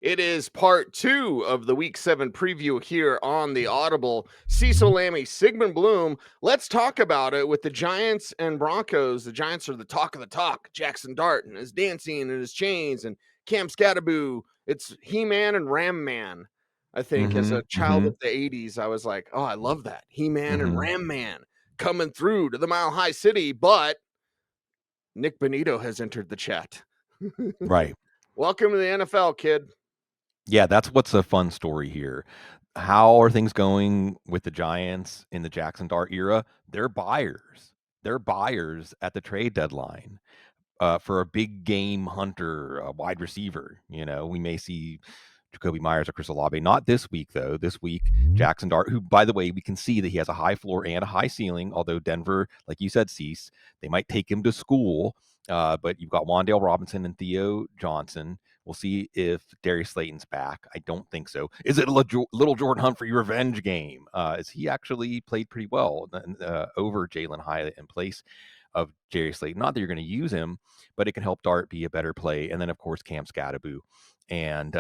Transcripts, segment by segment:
It is part 2 of the Week 7 preview here on the Audible. Cecil, Lammey, Sigmund Bloom. Let's talk about it with the Giants and Broncos. The Giants are the talk of the talk. Jackson Dart and his dancing and his chains and Cam Scattaboo. It's He-Man and Ram Man. I think as a child of the 80s, I was like, oh, I love that. He-Man and Ram Man coming through to the Mile High City. But Nick Benito has entered the chat. Right. Welcome to the NFL, kid. Yeah, that's what's a fun story here. How are things going with the Giants in the Jackson Dart era? They're buyers. They're buyers at the trade deadline for a big game hunter, a wide receiver. You know, we may see Jacoby Myers or Chris Olave. Not this week, though. This week, Jackson Dart, who, by the way, we can see that he has a high floor and a high ceiling, although Denver, like you said, Cease, they might take him to school. But you've got Wan'Dale Robinson and Theo Johnson. We'll see if Darius Slayton's back. I don't think so. Is it a little Jordan Humphrey revenge game? As he actually played pretty well over Jalen Hyatt in place of Darius Slayton. Not that you're going to use him, but it can help Dart be a better play. And then, of course, Cam Scattaboo. And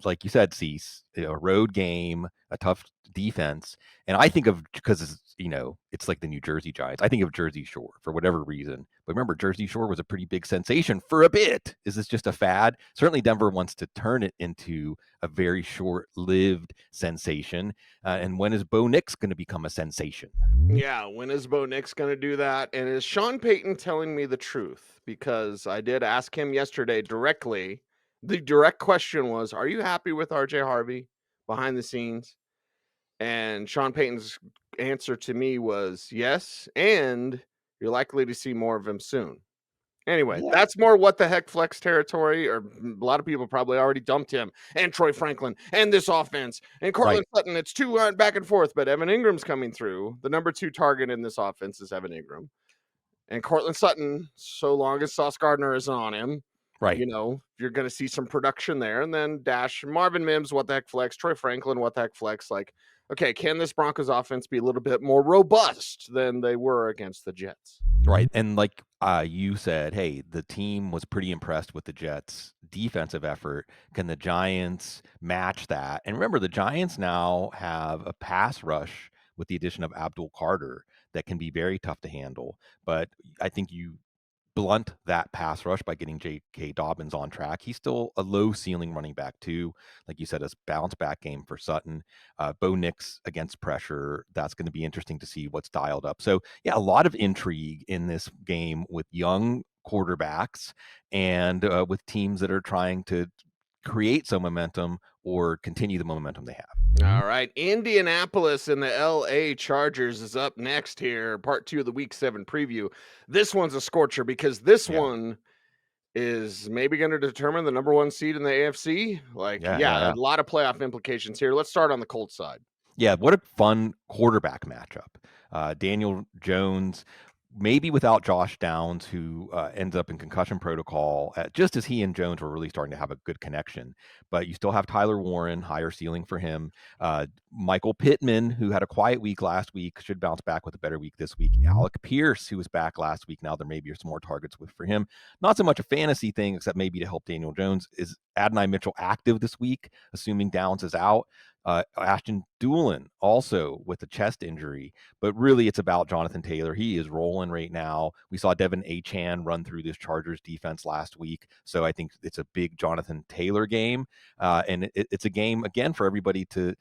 like you said, Cease, a road game, a tough defense. And I think of, because it's like the New Jersey Giants, I think of Jersey Shore for whatever reason. But remember, Jersey Shore was a pretty big sensation for a bit. Is this just a fad? Certainly Denver wants to turn it into a very short-lived sensation. And when is Bo Nix going to become a sensation? Yeah, when is Bo Nix going to do that? And is Sean Payton telling me the truth? Because I did ask him yesterday directly. The direct question was, are you happy with RJ Harvey behind the scenes? And Sean Payton's answer to me was yes, and you're likely to see more of him soon. Anyway, that's more what the heck flex territory, or a lot of people probably already dumped him and Troy Franklin and this offense and Cortland Sutton. It's two back and forth, but Evan Ingram's coming through. The number 2 target in this offense is Evan Ingram. And Cortland Sutton, so long as Sauce Gardner is on him, right? You know, you're going to see some production there. And then Dash, Marvin Mims, what the heck flex, Troy Franklin, what the heck flex. Like, okay, can this Broncos offense be a little bit more robust than they were against the Jets? Right. And like you said, hey, the team was pretty impressed with the Jets' defensive effort. Can the Giants match that? And remember, the Giants now have a pass rush with the addition of Abdul Carter that can be very tough to handle. But I think you blunt that pass rush by getting J.K. Dobbins on track. He's still a low ceiling running back too. Like you said, a bounce back game for Sutton. Bo Nix against pressure. That's going to be interesting to see what's dialed up. So yeah, a lot of intrigue in this game with young quarterbacks and with teams that are trying to create some momentum or continue the momentum they have. All right. Indianapolis and the LA Chargers is up next here. Part 2 of the Week 7 preview. This one's a scorcher because this one is maybe going to determine the number 1 seed in the AFC. A lot of playoff implications here. Let's start on the Colts side. Yeah, what a fun quarterback matchup. Daniel Jones, maybe without Josh Downs, who ends up in concussion protocol, just as he and Jones were really starting to have a good connection. But you still have Tyler Warren, higher ceiling for him. Michael Pittman, who had a quiet week last week, should bounce back with a better week this week. Alec Pierce, who was back last week. Now there may be some more targets for him. Not so much a fantasy thing, except maybe to help Daniel Jones. Is Adonai Mitchell active this week, assuming Downs is out? Ashton Doolin also with a chest injury, but really it's about Jonathan Taylor. He is rolling right now. We saw Devin Achane run through this Chargers defense last week. So I think it's a big Jonathan Taylor game. And it's a game, again, for everybody to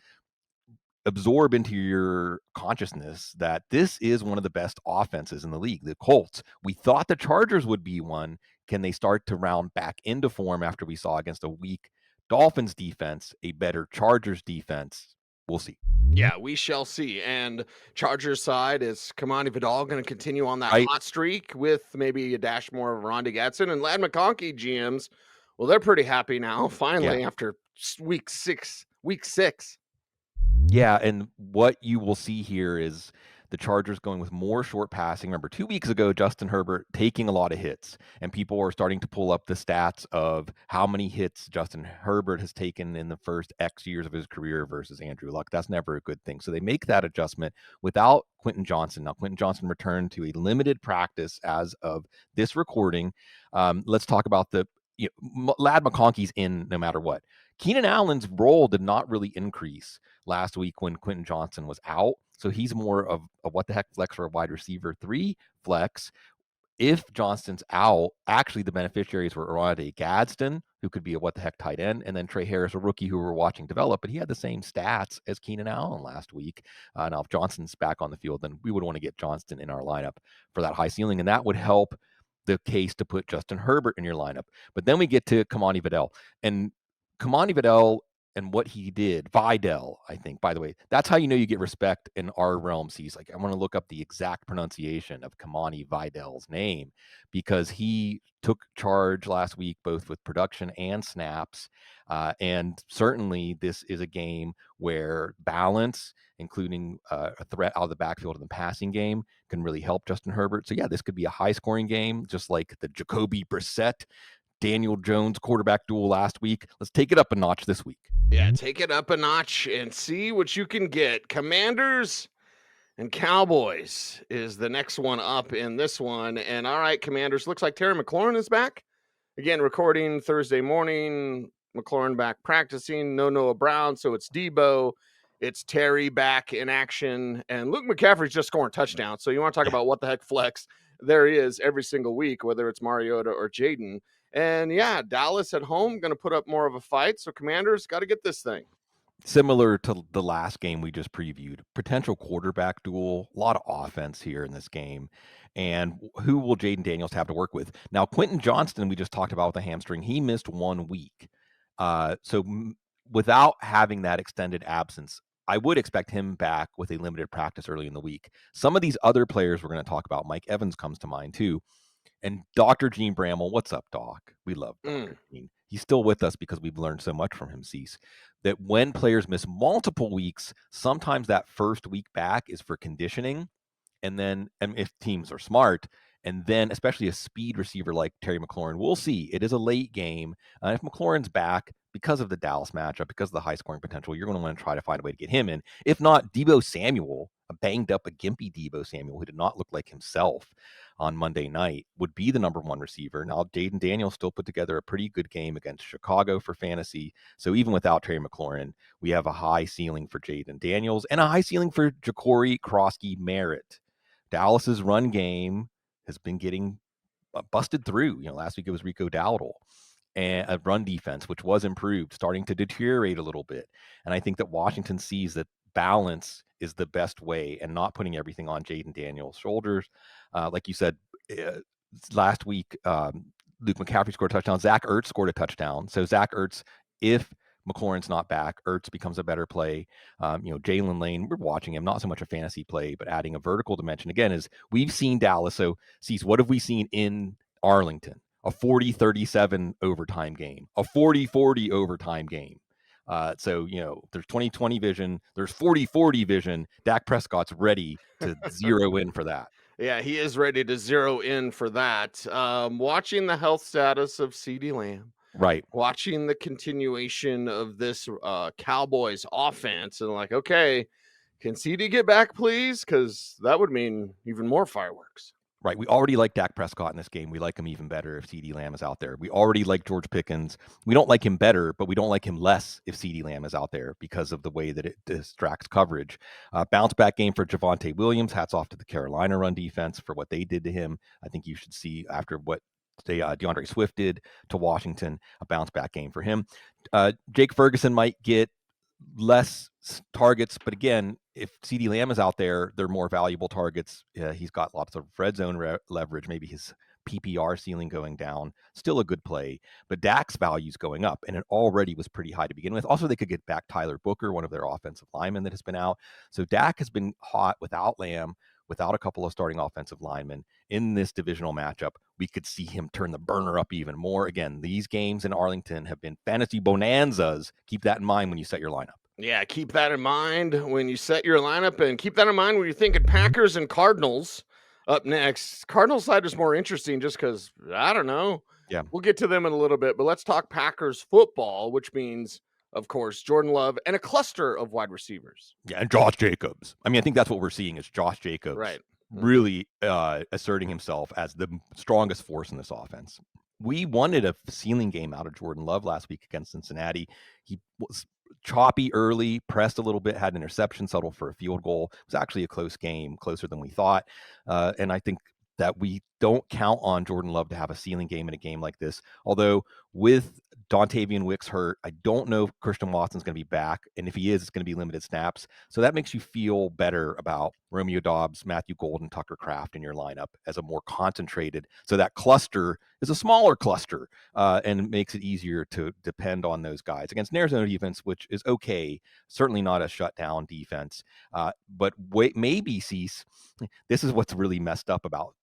absorb into your consciousness that this is one of the best offenses in the league. The Colts, we thought the Chargers would be one. Can they start to round back into form after we saw against a weak Dolphins defense, a better Chargers defense? We'll see. Yeah, we shall see. And Chargers side, is Kamani Vidal going to continue on that hot streak with maybe a dash more of Rondé Gatson and Ladd McConkey GMs? Well, they're pretty happy now, finally, after week six. Yeah, and what you will see here is the Chargers going with more short passing. Remember, 2 weeks ago, Justin Herbert taking a lot of hits, and people are starting to pull up the stats of how many hits Justin Herbert has taken in the first X years of his career versus Andrew Luck. That's never a good thing. So they make that adjustment without Quentin Johnson. Now, Quentin Johnson returned to a limited practice as of this recording. Let's talk about Ladd McConkey's in no matter what. Keenan Allen's role did not really increase last week when Quentin Johnston was out. So he's more of a what the heck flex or a wide receiver 3 flex. If Johnston's out, actually the beneficiaries were Oronde Gadsden, who could be a what the heck tight end, and then Trey Harris, a rookie who we're watching develop, but he had the same stats as Keenan Allen last week. Now, if Johnston's back on the field, then we would want to get Johnston in our lineup for that high ceiling, and that would help the case to put Justin Herbert in your lineup. But then we get to Kamani Vidal, and Kamani Vidal and what he did, Vidal, I think, by the way, that's how you know you get respect in our realms. He's like, I want to look up the exact pronunciation of Kamani Vidal's name because he took charge last week, both with production and snaps. And certainly this is a game where balance, including a threat out of the backfield in the passing game, can really help Justin Herbert. So yeah, this could be a high scoring game, just like the Jacoby Brissett Daniel Jones quarterback duel last week. Let's take it up a notch this week. Yeah, take it up a notch and see what you can get. Commanders and Cowboys is the next one up in this one. And all right, Commanders, looks like Terry McLaurin is back. Again, recording Thursday morning. McLaurin back practicing. No Noah Brown, so it's Debo. It's Terry back in action. And Luke McCaffrey's just scoring touchdowns. So you want to talk about what the heck flex? There he is every single week, whether it's Mariota or Jaden. And yeah, Dallas at home going to put up more of a fight. So Commanders got to get this thing. Similar to the last game we just previewed, potential quarterback duel, a lot of offense here in this game. And who will Jaden Daniels have to work with? Now, Quentin Johnston, we just talked about with the hamstring, he missed 1 week. Without having that extended absence, I would expect him back with a limited practice early in the week. Some of these other players we're going to talk about, Mike Evans comes to mind too. And Dr. Gene Bramall, what's up, Doc? We love Dr. Gene. He's still with us because we've learned so much from him, Cease, that when players miss multiple weeks, sometimes that first week back is for conditioning. And then if teams are smart, and then especially a speed receiver like Terry McLaurin, we'll see. It is a late game. If McLaurin's back, because of the Dallas matchup, because of the high scoring potential, you're going to want to try to find a way to get him in. If not, Deebo Samuel, a banged up, a gimpy Deebo Samuel, who did not look like himself on Monday night, would be the number 1 receiver. Now, Jaden Daniels still put together a pretty good game against Chicago for fantasy. So even without Terry McLaurin, we have a high ceiling for Jaden Daniels and a high ceiling for Ja'Cory Krosky Merritt. Dallas's run game has been getting busted through. Last week it was Rico Dowdle. And a run defense, which was improved, starting to deteriorate a little bit. And I think that Washington sees that balance is the best way and not putting everything on Jaden Daniels' shoulders. Like you said, last week, Luke McCaffrey scored a touchdown. Zach Ertz scored a touchdown. So Zach Ertz, if McLaurin's not back, Ertz becomes a better play. Jalen Lane, we're watching him, not so much a fantasy play, but adding a vertical dimension. Again, is we've seen Dallas. So, Cease, what have we seen in Arlington? A 40-37 overtime game, a 40-40 overtime game. So, there's 20-20 vision, there's 40-40 vision. Dak Prescott's ready to zero in for that. Yeah, he is ready to zero in for that. Watching the health status of CeeDee Lamb. Right. Watching the continuation of this Cowboys offense and like, okay, can CeeDee get back, please? Because that would mean even more fireworks. Right. We already like Dak Prescott in this game. We like him even better if CeeDee Lamb is out there. We already like George Pickens. We don't like him better, but we don't like him less if CeeDee Lamb is out there because of the way that it distracts coverage. Bounce back game for Javonte Williams. Hats off to the Carolina run defense for what they did to him. I think you should see after what DeAndre Swift did to Washington, a bounce back game for him. Jake Ferguson might get less targets, but again, if CeeDee Lamb is out there, they're more valuable targets. He's got lots of red zone leverage, maybe his PPR ceiling going down, still a good play, but Dak's value's going up, and it already was pretty high to begin with. Also, they could get back Tyler Booker, one of their offensive linemen that has been out. So Dak has been hot without Lamb, without a couple of starting offensive linemen in this divisional matchup. We could see him turn the burner up even more. Again, these games in Arlington have been fantasy bonanzas. Keep that in mind when you set your lineup. Yeah, keep that in mind when you set your lineup, and keep that in mind when you're thinking Packers and Cardinals up next. Cardinals side is more interesting just because, I don't know. Yeah. We'll get to them in a little bit, but let's talk Packers football, which means, of course, Jordan Love and a cluster of wide receivers. Yeah, and Josh Jacobs. I mean, I think that's what we're seeing is Josh Jacobs right. really asserting himself as the strongest force in this offense. we wanted a ceiling game out of Jordan Love last week against Cincinnati. He was choppy early, pressed a little bit, had an interception, settled for a field goal. It was actually a close game, closer than we thought. And I think that we don't count on Jordan Love to have a ceiling game in a game like this. Although with Dontavian Wicks hurt, I don't know if Christian Watson's going to be back. And if he is, it's going to be limited snaps. So that makes you feel better about Romeo Doubs, Matthew Golden, Tucker Kraft in your lineup as a more concentrated. So that cluster is a smaller cluster, and it makes it easier to depend on those guys against an Arizona defense, which is okay. Certainly not a shutdown defense. But maybe, Cease, this is what's really messed up about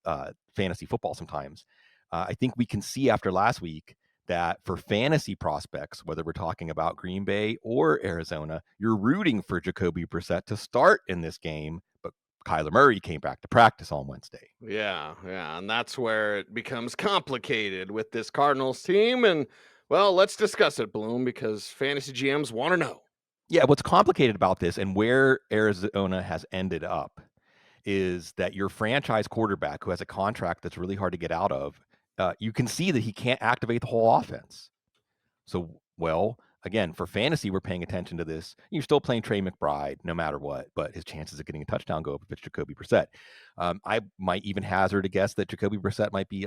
fantasy football sometimes. I think we can see after last week that for fantasy prospects, whether we're talking about Green Bay or Arizona, you're rooting for Jacoby Brissett to start in this game, but Kyler Murray came back to practice on Wednesday. Yeah, and that's where it becomes complicated with this Cardinals team. And, well, let's discuss it, Bloom, because fantasy GMs want to know. Yeah, what's complicated about this and where Arizona has ended up is that your franchise quarterback, who has a contract that's really hard to get out of, you can see that he can't activate the whole offense. So, well, again, for fantasy, we're paying attention to this. You're still playing Trey McBride no matter what, but his chances of getting a touchdown go up if it's Jacoby Brissett. I might even hazard a guess that Jacoby Brissett might be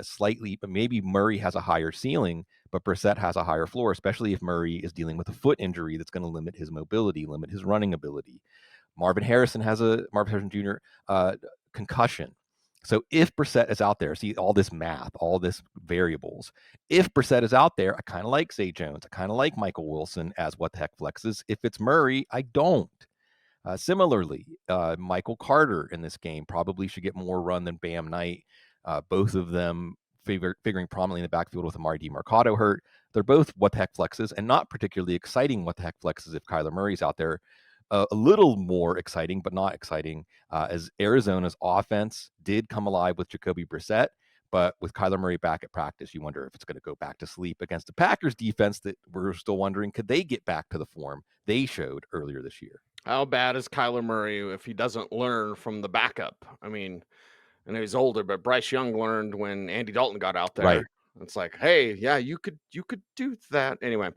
but maybe Murray has a higher ceiling, but Brissett has a higher floor, especially if Murray is dealing with a foot injury that's going to limit his mobility, limit his running ability. Marvin Harrison Jr. Concussion. So if Brissett is out there, see all this math, all this variables. If Brissett is out there, I kind of like Zay Jones. I kind of like Michael Wilson as what the heck flexes. If it's Murray, I don't. Similarly, Michael Carter in this game probably should get more run than Bam Knight. Both of them figuring prominently in the backfield with Amari DiMercato hurt. They're both what the heck flexes and not particularly exciting what the heck flexes if Kyler Murray's out there. A little more exciting, but not exciting, as Arizona's offense did come alive with Jacoby Brissett, but with Kyler Murray back at practice, you wonder if it's going to go back to sleep against the Packers defense that we're still wondering, could they get back to the form they showed earlier this year? How bad is Kyler Murray if he doesn't learn from the backup? I mean, I know he's older, but Bryce Young learned when Andy Dalton got out there. Right. It's like, hey, yeah, you could do that. Anyway,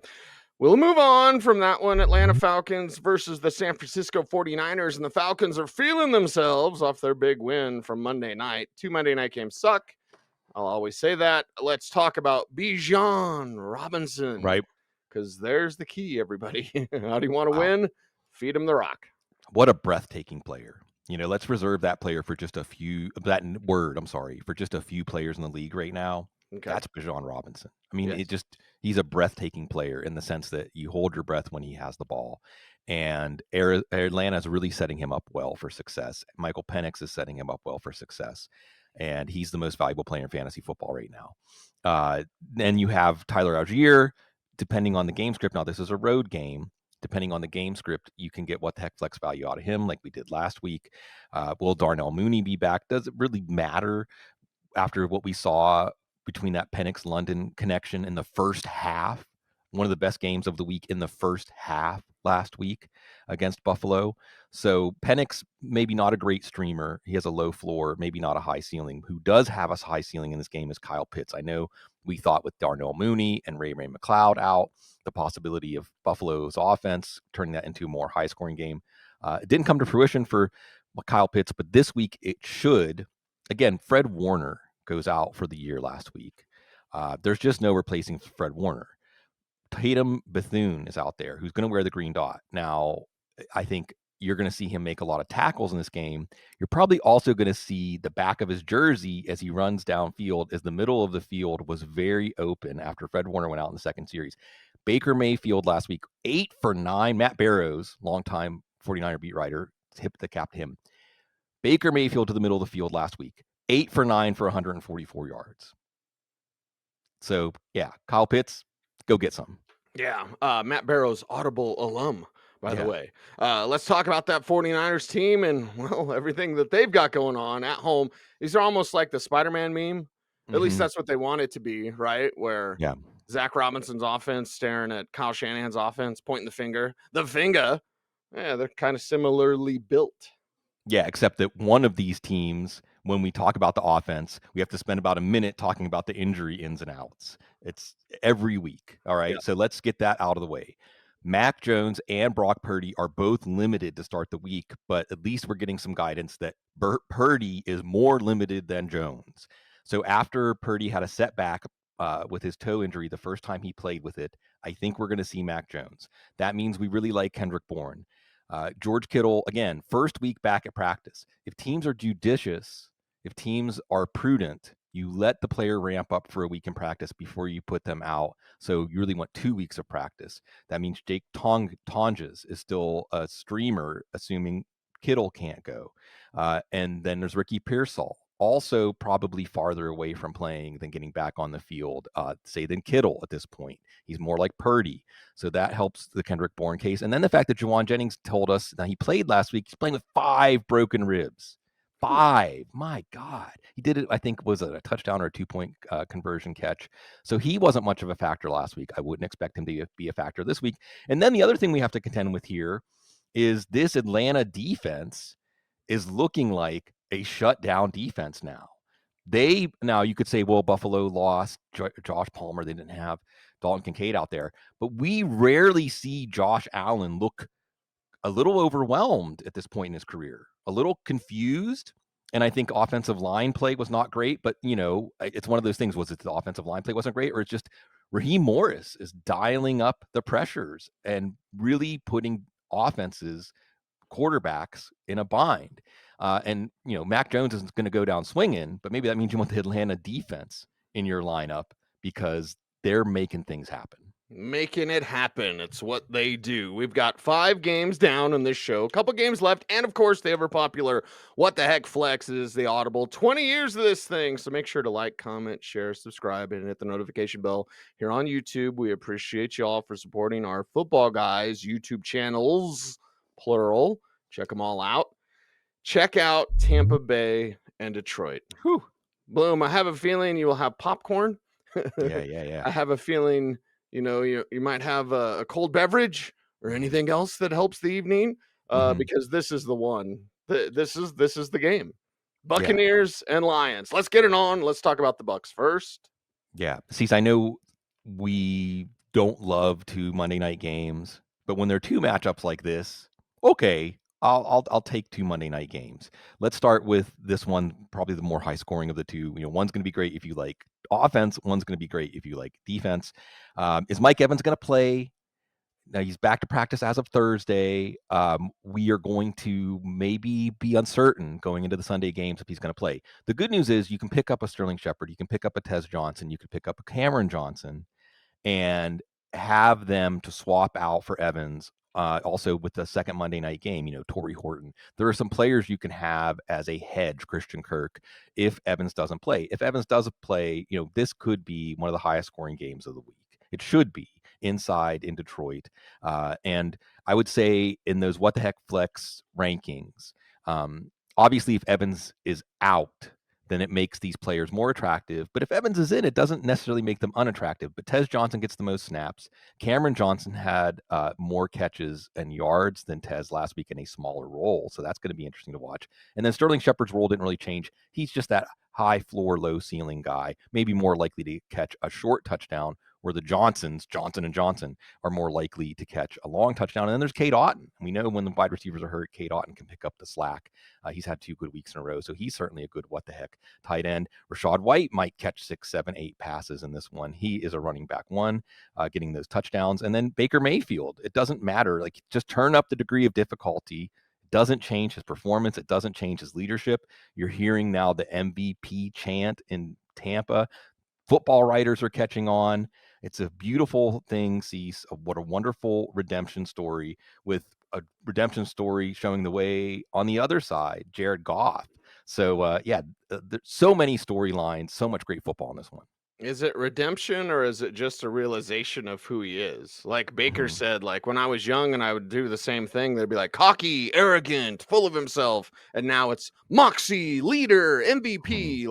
we'll move on from that one. Atlanta Falcons versus the San Francisco 49ers, and the Falcons are feeling themselves off their big win from Monday night. 2 Monday night games suck. I'll always say that. Let's talk about Bijan Robinson. Right. Because there's the key, everybody. How do you want to win? Feed him the rock. What a breathtaking player. Let's reserve that player for just a few, for just a few players in the league right now. Okay. That's Bijan Robinson. I mean, yes. He's a breathtaking player in the sense that you hold your breath when he has the ball. And Atlanta is really setting him up well for success. Michael Penix is setting him up well for success. And he's the most valuable player in fantasy football right now. Then you have Tyler Algier, depending on the game script. Now, this is a road game. Depending on the game script, you can get what the heck flex value out of him, like we did last week. Will Darnell Mooney be back? Does it really matter after what we saw between that Penix-London connection in the first half? One of the best games of the week in the first half last week against Buffalo. So Penix, maybe not a great streamer. He has a low floor, maybe not a high ceiling. Who does have a high ceiling in this game is Kyle Pitts. I know we thought with Darnell Mooney and Ray McLeod out, the possibility of Buffalo's offense turning that into a more high-scoring game. It didn't come to fruition for Kyle Pitts, but this week it should. Again, Fred Warner goes out for the year last week. There's just no replacing Fred Warner. Tatum Bethune is out there who's going to wear the green dot. Now, I think you're going to see him make a lot of tackles in this game. You're probably also going to see the back of his jersey as he runs downfield, as the middle of the field was very open after Fred Warner went out in the second series. Baker Mayfield last week, 8 for 9. Matt Barrows, longtime 49er beat writer, tip the cap to him. Baker Mayfield to the middle of the field last week, 8 for 9 for 144 yards. So, yeah, Kyle Pitts, go get some. Yeah, Matt Barrows, Audible alum, by the way. Let's talk about that 49ers team and, well, everything that they've got going on at home. These are almost like the Spider-Man meme. At least that's what they want it to be, right? Where Zach Robinson's offense staring at Kyle Shanahan's offense, pointing the finger. The finger. Yeah, they're kind of similarly built. Yeah, except that one of these teams when we talk about the offense, we have to spend about a minute talking about the injury ins and outs. It's every week. All right. Yeah. So let's get that out of the way. Mac Jones and Brock Purdy are both limited to start the week, but at least we're getting some guidance that Purdy is more limited than Jones. So after Purdy had a setback with his toe injury the first time he played with it, I think we're going to see Mac Jones. That means we really like Kendrick Bourne. George Kittle, again, first week back at practice. If teams are judicious, if teams are prudent, you let the player ramp up for a week in practice before you put them out. So you really want 2 weeks of practice. That means Jake Tonges is still a streamer, assuming Kittle can't go. And then there's Ricky Pearsall, also probably farther away from playing than getting back on the field, say, than Kittle at this point. He's more like Purdy. So that helps the Kendrick Bourne case. And then the fact that Juwan Jennings told us that he played last week, he's playing with 5 broken ribs. 5. My God. He did it, I think, was it a touchdown or a 2-point conversion catch. So he wasn't much of a factor last week. I wouldn't expect him to be a factor this week. And then the other thing we have to contend with here is this Atlanta defense is looking like a shutdown defense now. Now you could say, well, Buffalo lost Josh Palmer. They didn't have Dalton Kincaid out there. But we rarely see Josh Allen look a little overwhelmed at this point in his career, a little confused. And I think offensive line play was not great, but it's one of those things. Was it the offensive line play wasn't great, or it's just Raheem Morris is dialing up the pressures and really putting quarterbacks in a bind. And Mac Jones isn't going to go down swinging, but maybe that means you want the Atlanta defense in your lineup because they're making things happen. Making it happen. It's what they do. We've got 5 games down in this show, a couple games left, and of course the ever popular What the Heck Flex is the Audible. 20 years of this thing, so make sure to like, comment, share, subscribe, and hit the notification bell here on YouTube. We appreciate you all for supporting our Football Guys YouTube channels, plural. Check them all out. Check out Tampa Bay and Detroit. Whew. Bloom, I have a feeling you will have popcorn. Yeah. I have a feeling you might have a cold beverage or anything else that helps the evening, because this is the one. This is the game. Buccaneers and Lions. Let's get it on. Let's talk about the Bucs first. Yeah. Cecil, I know we don't love 2 Monday night games, but when there are 2 matchups like this, okay, I'll take 2 Monday night games. Let's start with this one, probably the more high scoring of the 2. One's going to be great if you like offense. One's going to be great if you like defense. Is Mike Evans going to play? Now he's back to practice as of Thursday. We are going to maybe be uncertain going into the Sunday games if he's going to play. The good news is you can pick up a Sterling Shepard, you can pick up a Tez Johnson, you can pick up a Cameron Johnson, and have them to swap out for Evans. Also with the second Monday night game, Torrey Horton. There are some players you can have as a hedge, Christian Kirk, if Evans doesn't play. If Evans doesn't play, this could be one of the highest scoring games of the week. It should be inside in Detroit. And I would say in those What the Heck Flex rankings, obviously if Evans is out, then it makes these players more attractive. But if Evans is in, it doesn't necessarily make them unattractive. But Tez Johnson gets the most snaps. Cameron Johnson had more catches and yards than Tez last week in a smaller role. So that's going to be interesting to watch. And then Sterling Shepard's role didn't really change. He's just that high floor, low ceiling guy, maybe more likely to catch a short touchdown, where the Johnson and Johnson, are more likely to catch a long touchdown. And then there's Cade Otton. We know when the wide receivers are hurt, Cade Otton can pick up the slack. He's had 2 good weeks in a row, so he's certainly a good what the heck tight end. Rashad White might catch 6, 7, 8 passes in this one. He is a running back 1, getting those touchdowns. And then Baker Mayfield. It doesn't matter. Just turn up the degree of difficulty. It doesn't change his performance. It doesn't change his leadership. You're hearing now the MVP chant in Tampa. Football writers are catching on. It's a beautiful thing, Cease. What a wonderful redemption story, with a redemption story showing the way on the other side, Jared Goff. So, there's so many storylines, so much great football in this one. Is it redemption, or is it just a realization of who he is? Like Baker said, when I was young and I would do the same thing, they'd be like cocky, arrogant, full of himself. And now it's moxie, leader, MVP.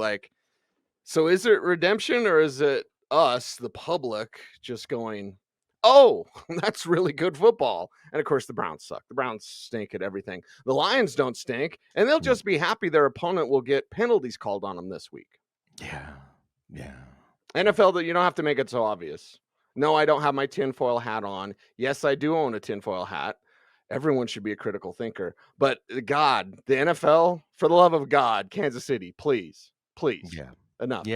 So is it redemption, or is it us, the public, just going, oh, that's really good football. And of course, the Browns suck. The Browns stink at everything. The Lions don't stink, and they'll just be happy their opponent will get penalties called on them this week. Yeah. NFL, that you don't have to make it so obvious. No, I don't have my tinfoil hat on. Yes, I do own a tinfoil hat. Everyone should be a critical thinker. But God, the NFL, for the love of God, Kansas City, please, Yeah. enough.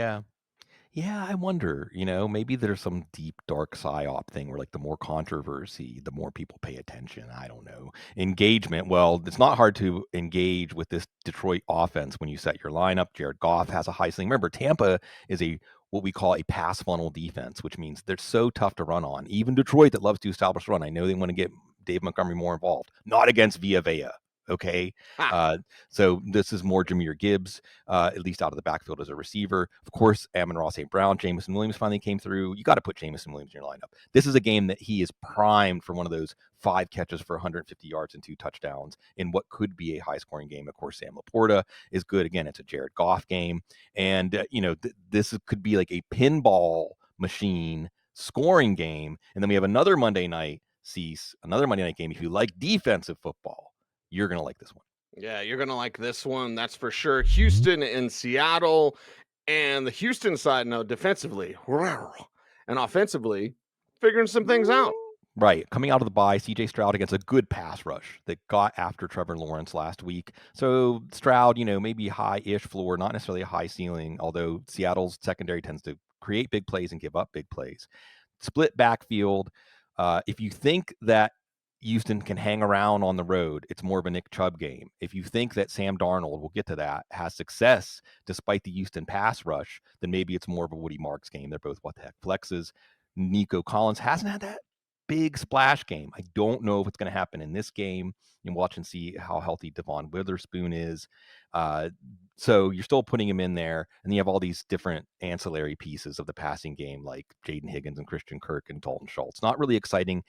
Yeah, I wonder, maybe there's some deep dark psyop thing where like the more controversy, the more people pay attention. I don't know. Engagement. Well, it's not hard to engage with this Detroit offense when you set your lineup. Jared Goff has a high ceiling. Remember, Tampa is what we call a pass funnel defense, which means they're so tough to run on. Even Detroit that loves to establish run. I know they want to get Dave Montgomery more involved. Not against Villa Vea. Okay. So this is more Jahmyr Gibbs, at least out of the backfield as a receiver. Of course, Amon-Ra St. Brown, Jameson Williams finally came through. You got to put Jameson Williams in your lineup. This is a game that he is primed for one of those 5 catches for 150 yards and 2 touchdowns in what could be a high-scoring game. Of course, Sam Laporta is good. Again, it's a Jared Goff game. And, this could be like a pinball machine scoring game. And then we have another Monday night, another Monday night game. If you like defensive football, you're going to like this one. Yeah, you're going to like this one. That's for sure. Houston and Seattle. And the Houston side, no, defensively and offensively, figuring some things out. Right. Coming out of the bye, CJ Stroud against a good pass rush that got after Trevor Lawrence last week. So Stroud, maybe high-ish floor, not necessarily a high ceiling, although Seattle's secondary tends to create big plays and give up big plays. Split backfield. If you think that Houston can hang around on the road, it's more of a Nick Chubb game. If you think that Sam Darnold, we'll get to that, has success despite the Houston pass rush, then maybe it's more of a Woody Marks game. They're both what the heck flexes. Nico Collins hasn't had that big splash game. I don't know if it's going to happen in this game. You can watch and see how healthy Devon Witherspoon is. So you're still putting him in there, and then you have all these different ancillary pieces of the passing game, like Jaden Higgins and Christian Kirk and Dalton Schultz. Not really exciting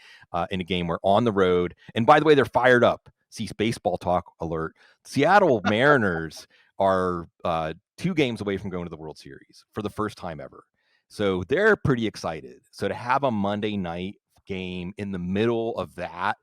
in a game where on the road. And by the way, they're fired up. See, baseball talk alert. Seattle Mariners are 2 games away from going to the World Series for the first time ever. So they're pretty excited. So to have a Monday night game in the middle of that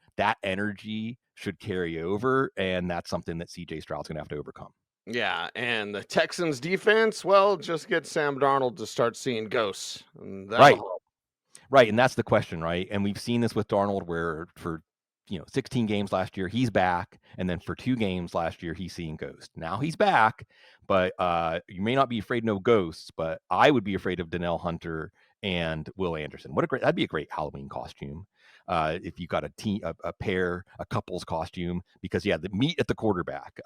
energy should carry over, and that's something that CJ Stroud's going to have to overcome. Yeah, and the Texans defense, well, just get Sam Darnold to start seeing ghosts. Right, and that's the question, right? And we've seen this with Darnold where for 16 games last year, he's back, and then for 2 games last year, he's seeing ghosts. Now he's back, but you may not be afraid of no ghosts, but I would be afraid of Donnell Hunter and Will Anderson. That'd be a great Halloween costume. If you got a couple's costume, because the meet at the quarterback.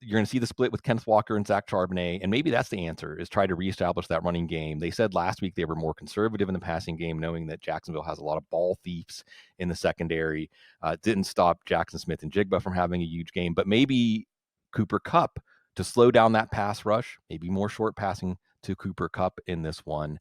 You're going to see the split with Kenneth Walker and Zach Charbonnet, and maybe that's the answer, is try to reestablish that running game. They said last week they were more conservative in the passing game, knowing that Jacksonville has a lot of ball thieves in the secondary. Didn't stop Jackson Smith and Jigba from having a huge game, but maybe Cooper Kupp to slow down that pass rush, maybe more short passing to Cooper Kupp in this one.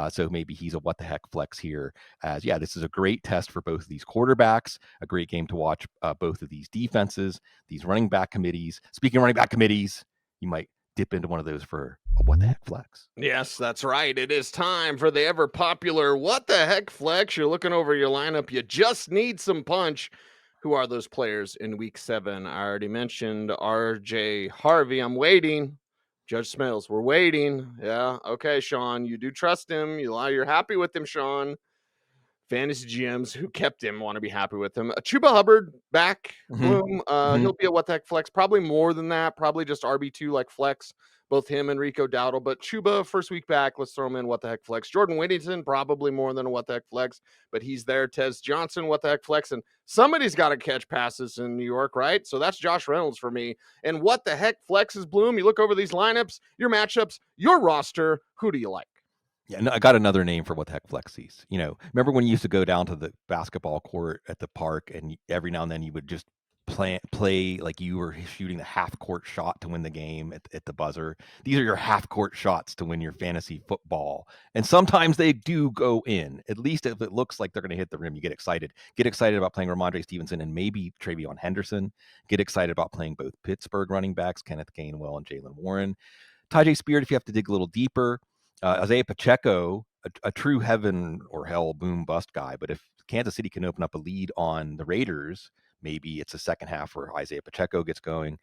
So maybe he's a what the heck flex here, as this is a great test for both of these quarterbacks, a great game to watch both of these defenses, these running back committees. Speaking of running back committees, you might dip into one of those for a what the heck flex. Yes, that's right. It is time for the ever popular what the heck flex. You're looking over your lineup. You just need some punch. Who are those players in week 7? I already mentioned RJ Harvey. I'm waiting. Judge Smails, we're waiting. Yeah. Okay, Sean. You do trust him. You're happy with him, Sean. Fantasy GMs who kept him want to be happy with him. Chuba Hubbard back. Boom. He'll be a what the heck flex. Probably more than that. Probably just RB2 like flex. Both him and Rico Dowdle. But Chuba, first week back, let's throw him in what the heck flex. Jordan Whittington, probably more than a what the heck flex, but he's there. Tez Johnson, what the heck flex. And somebody's got to catch passes in New York, right? So that's Josh Reynolds for me. And what the heck flex is Bloom? You look over these lineups, your matchups, your roster. Who do you like? Yeah, no, I got another name for what the heck flexies. Remember when you used to go down to the basketball court at the park, and every now and then you would just play like you were shooting the half court shot to win the game at the buzzer. These are your half court shots to win your fantasy football, and sometimes they do go in. At least if it looks like they're going to hit the rim, you get excited. Get excited about playing Ramondre Stevenson and maybe Travion Henderson. Get excited about playing both Pittsburgh running backs, Kenneth Gainwell and Jalen Warren. Tyjae Spears, if you have to dig a little deeper. Isaiah Pacheco a true heaven or hell boom bust guy. But if Kansas City can open up a lead on the Raiders, maybe it's a second half where Isaiah Pacheco gets going.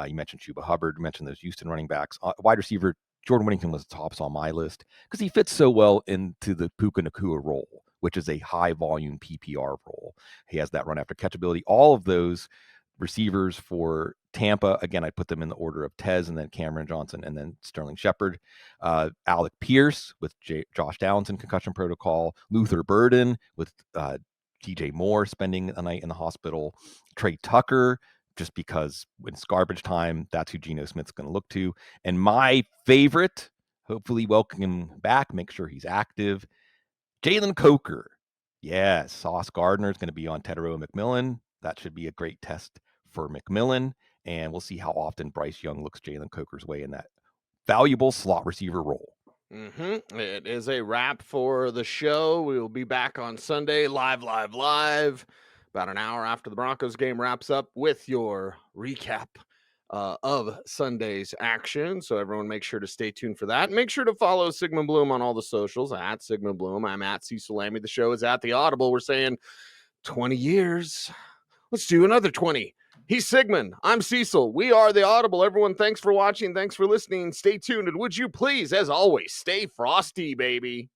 You mentioned Chuba Hubbard, you mentioned those Houston running backs. Wide receiver Jordan Whittington was tops on my list because he fits so well into the Puka Nacua role, which is a high volume PPR role. He has that run after catch ability. All of those receivers for Tampa, again, I put them in the order of Tez and then Cameron Johnson and then Sterling Shepard. Alec Pierce with Josh Downs in concussion protocol. Luther Burden with DJ Moore spending a night in the hospital. Trey Tucker, just because when it's garbage time, that's who Geno Smith's going to look to. And my favorite, hopefully welcome him back, make sure he's active, Jalen Coker. Yes, Sauce Gardner is going to be on Tedero McMillan. That should be a great test for McMillan. And we'll see how often Bryce Young looks Jalen Coker's way in that valuable slot receiver role. It is a wrap for the show. We will be back on Sunday, live, about an hour after the Broncos game wraps up with your recap of Sunday's action. So everyone make sure to stay tuned for that. Make sure to follow Sigmund Bloom on all the socials at Sigmund Bloom. I'm at Cecil Lammey. The show is at The Audible. We're saying 20 years. Let's do another 20. He's Sigmund. I'm Cecil. We are The Audible. Everyone, thanks for watching. Thanks for listening. Stay tuned. And would you please, as always, stay frosty, baby.